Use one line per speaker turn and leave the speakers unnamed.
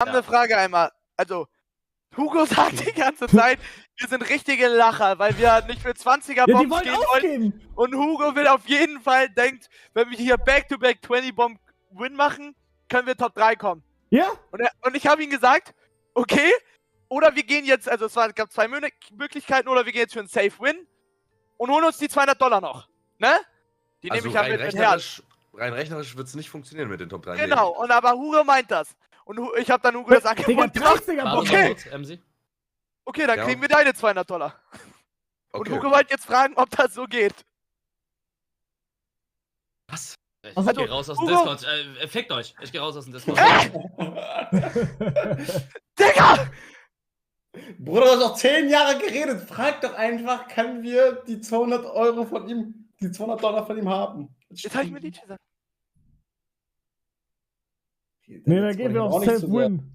haben eine Frage einmal. Also, Hugo sagt die ganze Zeit, wir sind richtige Lacher, weil wir nicht für 20er-Bombs gehen wollen. Und Hugo will auf jeden Fall, denkt, wenn wir hier Back-to-Back 20-Bomb-Win machen, können wir Top 3 kommen.
Ja?
Und ich habe ihm gesagt, okay, oder wir gehen jetzt, also es gab zwei Möglichkeiten, oder wir gehen jetzt für einen Safe-Win und holen uns die $200 noch, ne? Die nehme ich ja mit Herz.
Rein rechnerisch wird es nicht funktionieren mit den Top 3.
Genau, und aber Hugo meint das. Und ich habe dann Hugo das Angebot gemacht. Okay, dann kriegen wir deine $200. Und Hugo wollte jetzt fragen, ob das so geht.
Was? Ich geh raus aus dem Discord. Fickt euch. Ich geh raus aus dem Discord.
Digga!
Bruder, du hast auch 10 Jahre geredet. Frag doch einfach, können wir die $200 von ihm, die $200 von ihm haben?
Jetzt habe ich mir Lied gesagt.
Nee, dann gehen wir auf Safe-Win.